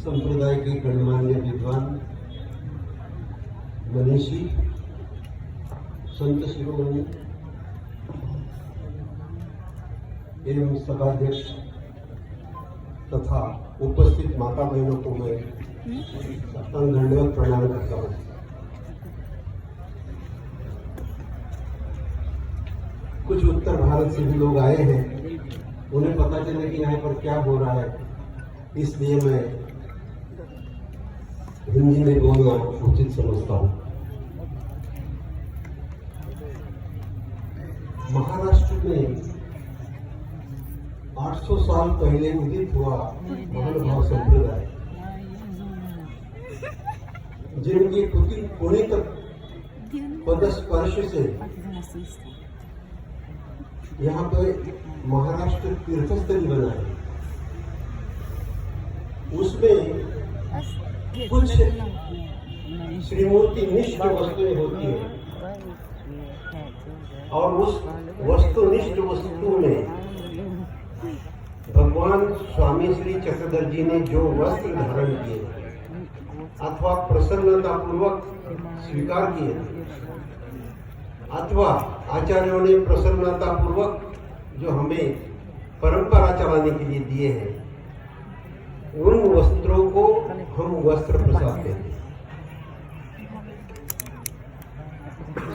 संप्रदाय के गणमान्य विद्वान, मनीषी, संत शिरोमणि एवं सभाध्यक्ष तथा उपस्थित माता बहनों को मैं दंडवत प्रणाम करता हूँ। कुछ उत्तर भारत से भी लोग आए हैं, उन्हें पता चले कि यहाँ पर क्या हो रहा है, इसलिए मैं हिंदी में बोलना उचित समझता हूँ। महाराष्ट्र में 800 साल पहले उदित हुआ महानुभाव संप्रदाय, जिनकी पुनीत पदस्पर्श से यहाँ पे महाराष्ट्र तीर्थस्थली बना है। उसमें कुछ श्रीमूर्ति निष्ठ वस्तुएं होती है और उस वस्तुनिष्ठ वस्तु में भगवान स्वामी श्री चक्रधर जी ने जो वस्त्र धारण किए अथवा प्रसन्नता पूर्वक स्वीकार किए अथवा आचार्यों ने प्रसन्नता पूर्वक जो हमें परंपरा चलाने के लिए दिए हैं, उन वस्त्रों को हम वस्त्र प्रसाद देते हैं।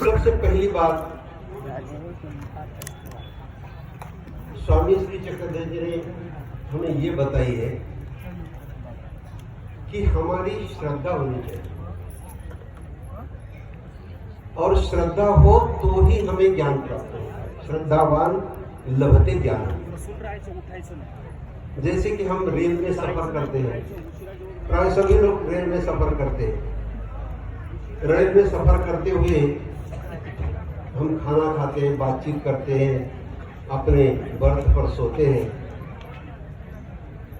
सबसे पहली बात, स्वामी श्री चक्रधर जी ने हमें ये बताई है कि हमारी श्रद्धा होनी चाहिए, और श्रद्धा हो तो ही हमें ज्ञान प्राप्त होता है। श्रद्धावान लभते ज्ञान। जैसे कि हम रेल में सफर करते हैं, प्राय सभी लोग रेल में सफर करते हैं। रेल में सफर करते हुए हम खाना खाते हैं, बातचीत करते हैं, अपने बर्थ पर सोते हैं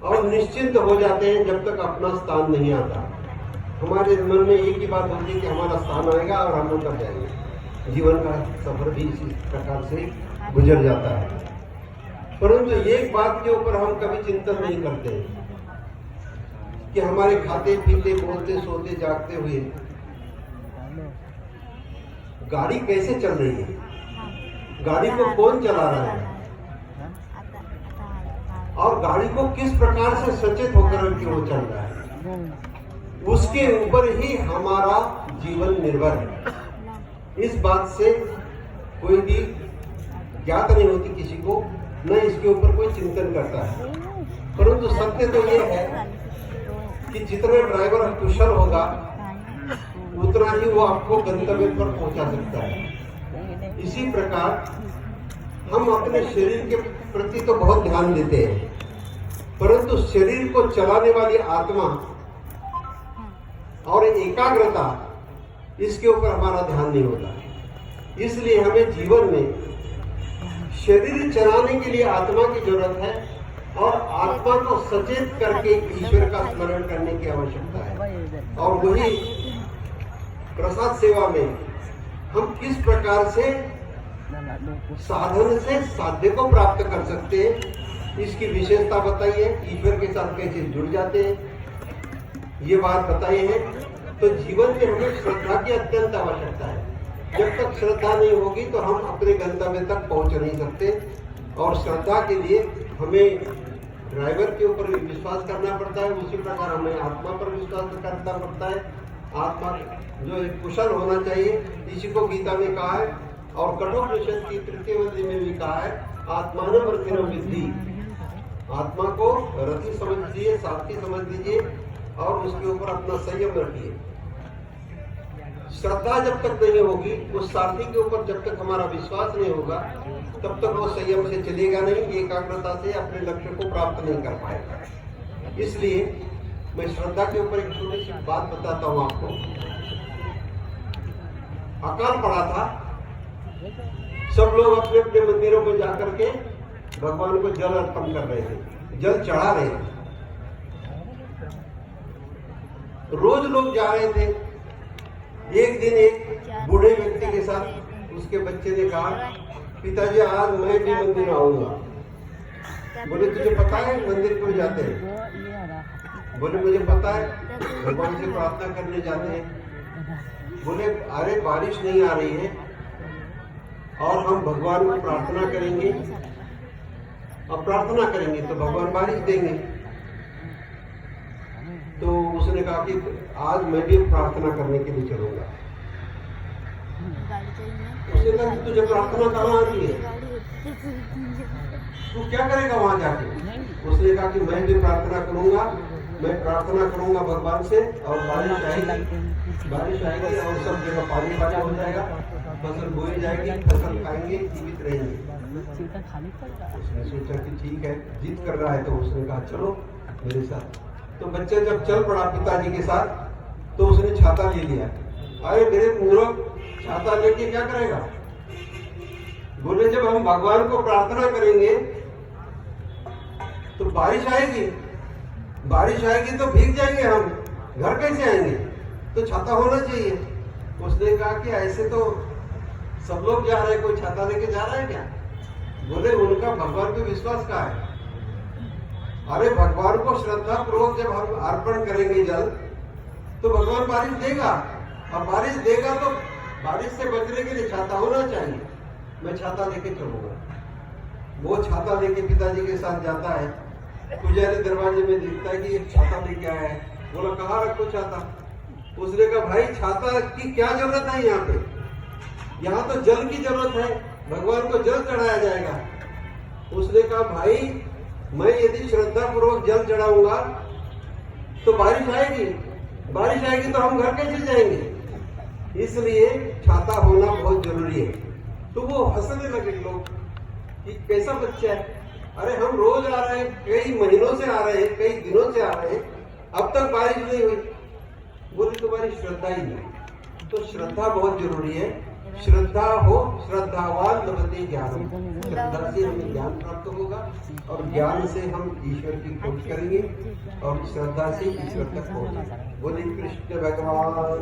और निश्चिंत हो जाते हैं जब तक अपना स्थान नहीं आता। हमारे मन में एक ही बात होती है कि हमारा स्थान आएगा और हम उतर जाएंगे। जीवन का सफर भी इसी प्रकार से गुजर जाता है, परंतु एक बात के ऊपर हम कभी चिंतन नहीं करते कि हमारे खाते पीते बोलते सोते जागते हुए गाड़ी कैसे चल रही है, गाड़ी को कौन चला रहा है और गाड़ी को किस प्रकार से सचेत होकर के वो चल रहा है, उसके ऊपर ही हमारा जीवन निर्भर है। इस बात से कोई भी ज्ञात नहीं होती किसी को, न इसके ऊपर कोई चिंतन करता है। परंतु सत्य तो ये है कि जितना ड्राइवर कुशल होगा उतना ही वो आपको गंतव्य पर पहुंचा सकता है। इसी प्रकार हम अपने शरीर के प्रति तो बहुत ध्यान देते हैं, परंतु शरीर को चलाने वाली आत्मा और एकाग्रता, इसके ऊपर हमारा ध्यान नहीं होता। इसलिए हमें जीवन में शरीर चलाने के लिए आत्मा की जरूरत है और आत्मा को सचेत करके ईश्वर का स्मरण करने की आवश्यकता है। और वही प्रसाद सेवा में हम किस प्रकार से साधन से साध्य को प्राप्त कर सकते हैं, इसकी विशेषता बताइए। ईश्वर के साथ कैसे जुड़ जाते हैं, ये बात बताई है। तो जीवन में हमें श्रद्धा की अत्यंत आवश्यकता है। जब तक श्रद्धा नहीं होगी तो हम अपने गंतव्य तक पहुंच नहीं सकते। और श्रद्धा के लिए हमें ड्राइवर के ऊपर विश्वास करना पड़ता है, उसी प्रकार हमें आत्मा पर विश्वास करना पड़ता है। आत्मा जो कुशल होना चाहिए, इसी को गीता में कहा है और कठोपनिषद की तृतीय अध्याय में भी कहा है, आत्मान रथिनो विद्धि। आत्मा को रथी समझ लीजिए, सारथी समझ लीजिए और उसके ऊपर अपना संयम रखिए। श्रद्धा जब तक नहीं होगी, उस सारथी के ऊपर जब तक हमारा विश्वास नहीं होगा, तब तक वो संयम से चलेगा नहीं, एकाग्रता से अपने लक्ष्य को प्राप्त नहीं कर पाएगा। इसलिए मैं श्रद्धा के ऊपर एक छोटी सी बात बताता हूँ आपको। अकाल पड़ा था, सब लोग अपने अपने मंदिरों में जाकर के भगवान को जल अर्पण कर रहे थे, जल चढ़ा रहे थे। रोज लोग जा रहे थे। एक दिन एक बूढ़े व्यक्ति के साथ उसके बच्चे ने कहा, पिताजी आज मैं भी मंदिर आऊंगा। बोले तुझे पता है मंदिर क्यों जाते हैं? बोले मुझे पता है, भगवान से प्रार्थना करने जाते हैं। बोले अरे बारिश नहीं आ रही है और हम भगवान को प्रार्थना करेंगे, और प्रार्थना करेंगे तो भगवान बारिश देंगे। तो उसने कहा कि आज मैं भी प्रार्थना करने के लिए चलूंगा। उसने कहा कि तुझे प्रार्थना कहाँ आती है, तू क्या करेगा वहां जाके? उसने कहा कि मैं भी प्रार्थना करूंगा, मैं प्रार्थना करूंगा भगवान से, और बारिश आएगी और सब जगह पानी हो जाएगा, फसल बोई जाएगी, फसल खाएंगे, जीवित रहेंगे। उसने सोचा कि ठीक है, जिद कर रहा है, तो उसने कहा चलो मेरे साथ। तो बच्चा जब चल पड़ा पिताजी के साथ, तो उसने छाता ले लिया। अरे मेरे मूर्ख, छाता लेके क्या करेगा? बोले जब हम भगवान को प्रार्थना करेंगे तो बारिश आएगी, बारिश आएगी तो भीग जाएंगे हम, घर कैसे आएंगे? तो छाता होना चाहिए। उसने कहा कि ऐसे तो सब लोग जा रहे हैं, कोई छाता लेके जा रहा है क्या? बोले उनका भगवान पे विश्वास कहाँ है? अरे भगवान को श्रद्धा पूर्वक जब हम अर्पण करेंगे जल, तो भगवान बारिश देगा, और बारिश देगा तो बारिश से बचने के लिए छाता होना चाहिए। मैं छाता लेके चलूंगा। वो छाता लेके पिताजी के साथ जाता है, पुजारी दरवाजे में दिखता है कि एक छाता लेके आया है। बोला कहाँ रखो छाता? उसने कहा भाई छाता की क्या जरूरत है यहाँ पे, यहाँ तो जल की जरूरत है, भगवान को जल चढ़ाया जाएगा। उसने कहा भाई मैं यदि श्रद्धा पूर्वक जल चढ़ाऊंगा तो बारिश आएगी, बारिश आएगी तो हम घर कैसे जाएंगे? इसलिए छाता होना बहुत जरूरी है। तो वो हंसने लगे लोग कि कैसा बच्चा है, अरे हम रोज आ रहे हैं, कई महीनों से आ रहे हैं, कई दिनों से आ रहे हैं, अब तक बारिश नहीं हुई। बोले तुम्हारी श्रद्धा ही नहीं। तो श्रद्धा बहुत जरूरी है। श्रद्धा हो, श्रद्धावान लभते ज्ञान, श्रद्धा से हमें ज्ञान प्राप्त होगा, और ज्ञान से हम ईश्वर की खोज करेंगे, और श्रद्धा से ईश्वर तक पहुंचेंगे। बोले कृष्ण भगवान।